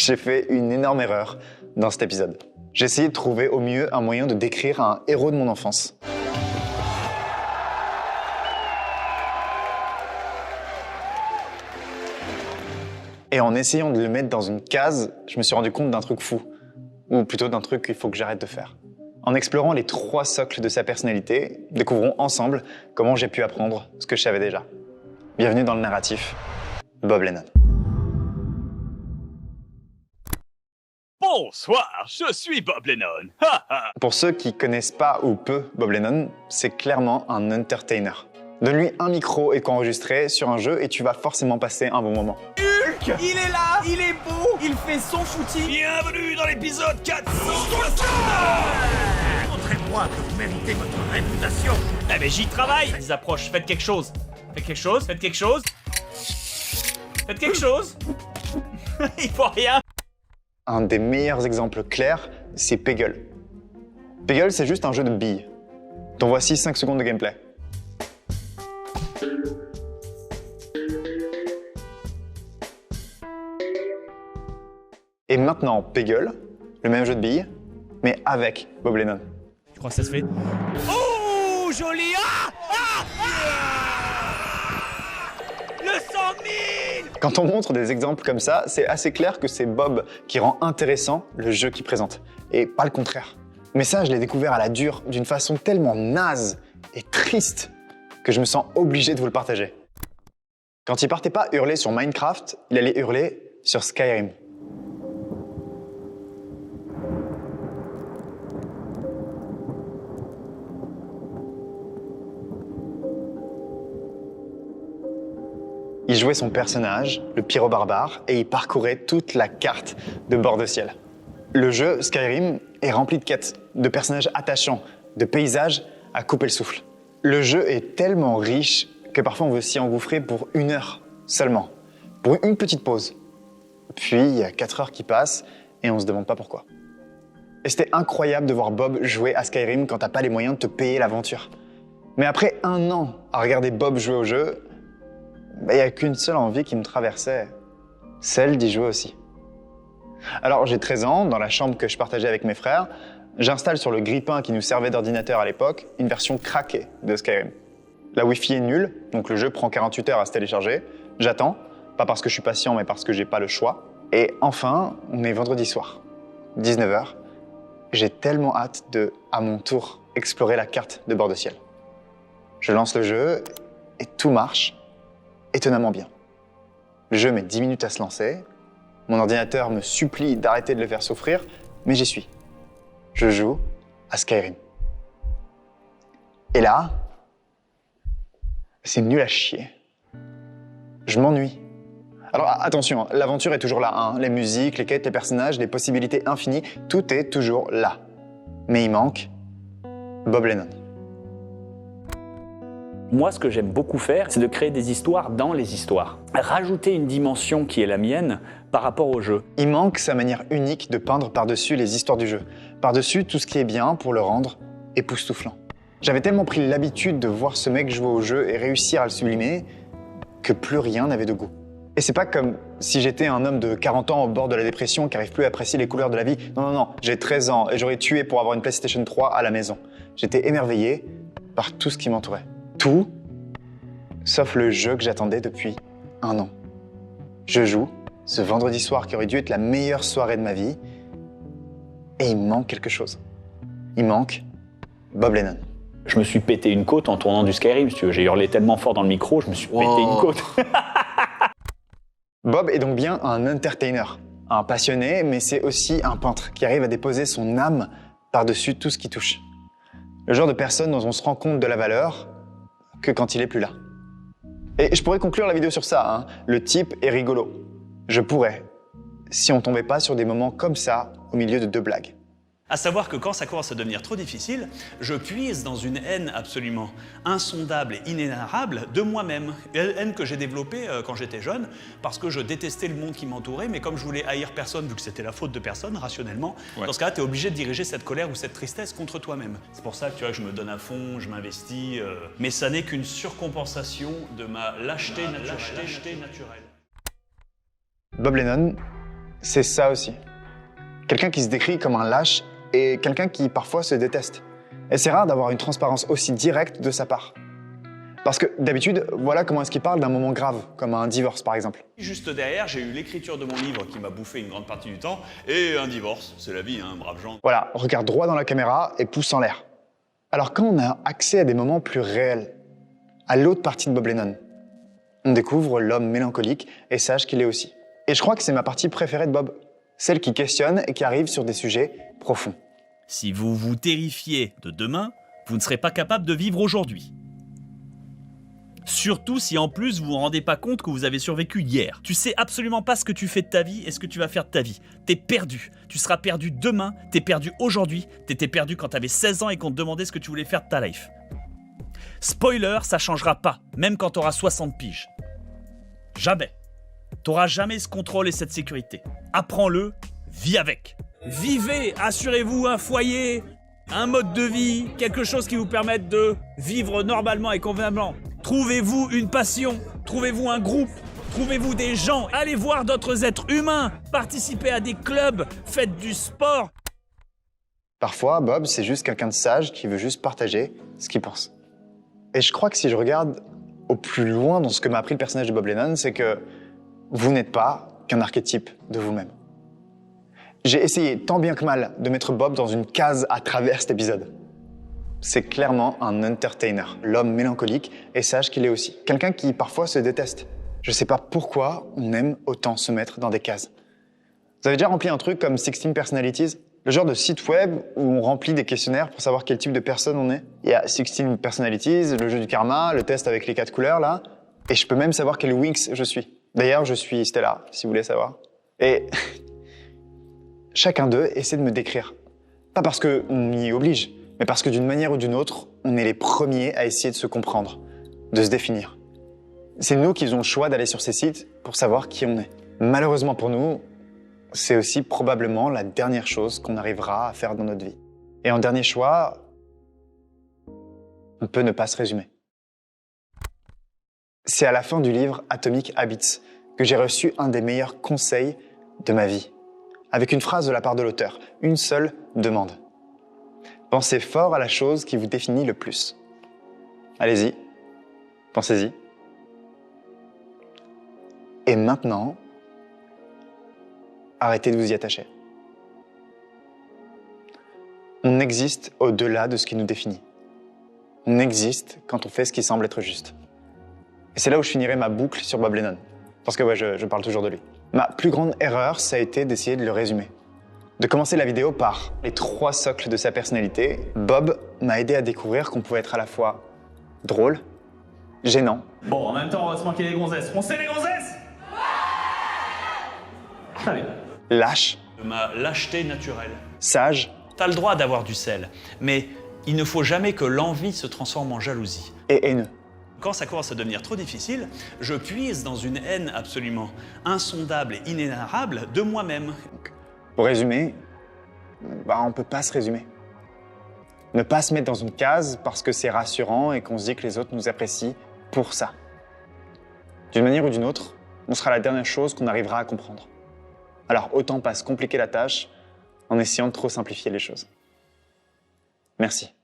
J'ai fait une énorme erreur dans cet épisode. J'ai essayé de trouver au mieux un moyen de décrire un héros de mon enfance. Et en essayant de le mettre dans une case, je me suis rendu compte d'un truc fou. Ou plutôt d'un truc qu'il faut que j'arrête de faire. En explorant les 3 socles de sa personnalité, découvrons ensemble comment j'ai pu apprendre ce que je savais déjà. Bienvenue dans le narratif, Bob Lennon. Bonsoir, je suis Bob Lennon. Pour ceux qui connaissent pas ou peu Bob Lennon, c'est clairement un entertainer. Donne-lui un micro et enregistré sur un jeu et tu vas forcément passer un bon moment. Hulk, il est là, il est beau, il fait son footing. Bienvenue dans l'épisode 4. Montrez-moi que vous méritez votre réputation. Eh mais j'y travaille. Ils approchent, faites quelque chose. Faites quelque chose, faites quelque chose. Faites quelque chose. Il faut rien. Un des meilleurs exemples clairs, c'est Peggle. Peggle, c'est juste un jeu de billes. T'en voici 5 secondes de gameplay. Et maintenant, Peggle, le même jeu de billes, mais avec Bob Lennon. Tu crois que ça se fait? Oh, joli. Le 100 000. Quand on montre des exemples comme ça, c'est assez clair que c'est Bob qui rend intéressant le jeu qu'il présente, et pas le contraire. Mais ça, je l'ai découvert à la dure, d'une façon tellement naze et triste, que je me sens obligé de vous le partager. Quand il partait pas hurler sur Minecraft, il allait hurler sur Skyrim. Il jouait son personnage, le pyro-barbare, et il parcourait toute la carte de bord de ciel. Le jeu Skyrim est rempli de quêtes, de personnages attachants, de paysages à couper le souffle. Le jeu est tellement riche que parfois on veut s'y engouffrer pour 1 heure seulement, pour une petite pause. Puis il y a 4 heures qui passent et on se demande pas pourquoi. Et c'était incroyable de voir Bob jouer à Skyrim quand t'as pas les moyens de te payer l'aventure. Mais après 1 an à regarder Bob jouer au jeu, il n'y a qu'une seule envie qui me traversait, celle d'y jouer aussi. Alors j'ai 13 ans, dans la chambre que je partageais avec mes frères, j'installe sur le grille-pain qui nous servait d'ordinateur à l'époque une version craquée de Skyrim. La Wi-Fi est nulle, donc le jeu prend 48 heures à se télécharger. J'attends, pas parce que je suis patient, mais parce que j'ai pas le choix. Et enfin, on est vendredi soir, 19h. J'ai tellement hâte de, à mon tour, explorer la carte de bord de ciel. Je lance le jeu et tout marche étonnamment bien. Le jeu met 10 minutes à se lancer. Mon ordinateur me supplie d'arrêter de le faire souffrir, mais j'y suis. Je joue à Skyrim. Et là, c'est nul à chier. Je m'ennuie. Alors attention, hein, l'aventure est toujours là, hein. Les musiques, les quêtes, les personnages, les possibilités infinies, tout est toujours là. Mais il manque Bob Lennon. Moi, ce que j'aime beaucoup faire, c'est de créer des histoires dans les histoires. Rajouter une dimension qui est la mienne par rapport au jeu. Il manque sa manière unique de peindre par-dessus les histoires du jeu, par-dessus tout ce qui est bien pour le rendre époustouflant. J'avais tellement pris l'habitude de voir ce mec jouer au jeu et réussir à le sublimer que plus rien n'avait de goût. Et c'est pas comme si j'étais un homme de 40 ans au bord de la dépression qui n'arrive plus à apprécier les couleurs de la vie. Non, j'ai 13 ans et j'aurais tué pour avoir une PlayStation 3 à la maison. J'étais émerveillé par tout ce qui m'entourait. Tout, sauf le jeu que j'attendais depuis 1 an. Je joue ce vendredi soir qui aurait dû être la meilleure soirée de ma vie et il me manque quelque chose. Il manque Bob Lennon. Je me suis pété une côte en tournant du Skyrim, si tu veux. J'ai hurlé tellement fort dans le micro, je me suis pété une côte. Bob est donc bien un entertainer, un passionné, mais c'est aussi un peintre qui arrive à déposer son âme par-dessus tout ce qui touche. Le genre de personne dont on se rend compte de la valeur que quand il est plus là. Et je pourrais conclure la vidéo sur ça, hein. Le type est rigolo. Je pourrais, si on tombait pas sur des moments comme ça au milieu de 2 blagues. À savoir que quand ça commence à devenir trop difficile, je puise dans une haine absolument insondable et inénarrable de moi-même. Une haine que j'ai développée quand j'étais jeune, parce que je détestais le monde qui m'entourait, mais comme je voulais haïr personne, vu que c'était la faute de personne, rationnellement, dans ce cas-là, tu es obligé de diriger cette colère ou cette tristesse contre toi-même. C'est pour ça que tu vois que je me donne à fond, je m'investis, mais ça n'est qu'une surcompensation de ma lâcheté naturelle. Bob Lennon, c'est ça aussi. Quelqu'un qui se décrit comme un lâche et quelqu'un qui parfois se déteste. Et c'est rare d'avoir une transparence aussi directe de sa part. Parce que d'habitude, voilà comment est-ce qu'il parle d'un moment grave, comme un divorce par exemple. Juste derrière, j'ai eu l'écriture de mon livre qui m'a bouffé une grande partie du temps, et un divorce, c'est la vie, hein, braves gens. Voilà, regarde droit dans la caméra et pouce en l'air. Alors quand on a accès à des moments plus réels, à l'autre partie de Bob Lennon, on découvre l'homme mélancolique et sage qu'il est aussi. Et je crois que c'est ma partie préférée de Bob, celle qui questionne et qui arrive sur des sujets profonds. Si vous vous terrifiez de demain, vous ne serez pas capable de vivre aujourd'hui. Surtout si en plus vous vous rendez pas compte que vous avez survécu hier. Tu sais absolument pas ce que tu fais de ta vie et ce que tu vas faire de ta vie. T'es perdu. Tu seras perdu demain, t'es perdu aujourd'hui, t'étais perdu quand t'avais 16 ans et qu'on te demandait ce que tu voulais faire de ta life. Spoiler, ça changera pas, même quand t'auras 60 piges. Jamais. T'auras jamais ce contrôle et cette sécurité. Apprends-le, vis avec. Vivez, assurez-vous un foyer, un mode de vie, quelque chose qui vous permette de vivre normalement et convenablement. Trouvez-vous une passion, trouvez-vous un groupe, trouvez-vous des gens, allez voir d'autres êtres humains, participez à des clubs, faites du sport. Parfois, Bob, c'est juste quelqu'un de sage qui veut juste partager ce qu'il pense. Et je crois que si je regarde au plus loin dans ce que m'a appris le personnage de Bob Lennon, c'est que vous n'êtes pas qu'un archétype de vous-même. J'ai essayé tant bien que mal de mettre Bob dans une case à travers cet épisode. C'est clairement un entertainer, l'homme mélancolique et sage qu'il est aussi. Quelqu'un qui parfois se déteste. Je sais pas pourquoi on aime autant se mettre dans des cases. Vous avez déjà rempli un truc comme 16 Personalities? Le genre de site web où on remplit des questionnaires pour savoir quel type de personne on est. Il y a 16 Personalities, le jeu du karma, le test avec les 4 couleurs là. Et je peux même savoir quel Winx je suis. D'ailleurs, je suis Stella, si vous voulez savoir. Et chacun d'eux essaie de me décrire. Pas parce qu'on m'y oblige, mais parce que d'une manière ou d'une autre, on est les premiers à essayer de se comprendre, de se définir. C'est nous qui faisons le choix d'aller sur ces sites pour savoir qui on est. Malheureusement pour nous, c'est aussi probablement la dernière chose qu'on arrivera à faire dans notre vie. Et en dernier choix, on peut ne pas se résumer. C'est à la fin du livre Atomic Habits que j'ai reçu un des meilleurs conseils de ma vie. Avec une phrase de la part de l'auteur, une seule demande. Pensez fort à la chose qui vous définit le plus. Allez-y, pensez-y. Et maintenant, arrêtez de vous y attacher. On existe au-delà de ce qui nous définit. On existe quand on fait ce qui semble être juste. Et c'est là où je finirai ma boucle sur Bob Lennon. Parce que ouais, je parle toujours de lui. Ma plus grande erreur, ça a été d'essayer de le résumer. De commencer la vidéo par les 3 socles de sa personnalité. Bob m'a aidé à découvrir qu'on pouvait être à la fois drôle, gênant. Bon, en même temps, on va se manquer les gonzesses. On sait les gonzesses? Allez. Lâche, De ma lâcheté naturelle. sage T'as le droit d'avoir du sel, mais il ne faut jamais que l'envie se transforme en jalousie. et haineux. Quand ça commence à devenir trop difficile, je puise dans une haine absolument insondable et inénarrable de moi-même. Pour résumer, on peut pas se résumer. Ne pas se mettre dans une case parce que c'est rassurant et qu'on se dit que les autres nous apprécient pour ça. D'une manière ou d'une autre, on sera la dernière chose qu'on arrivera à comprendre. Alors autant pas se compliquer la tâche en essayant de trop simplifier les choses. Merci.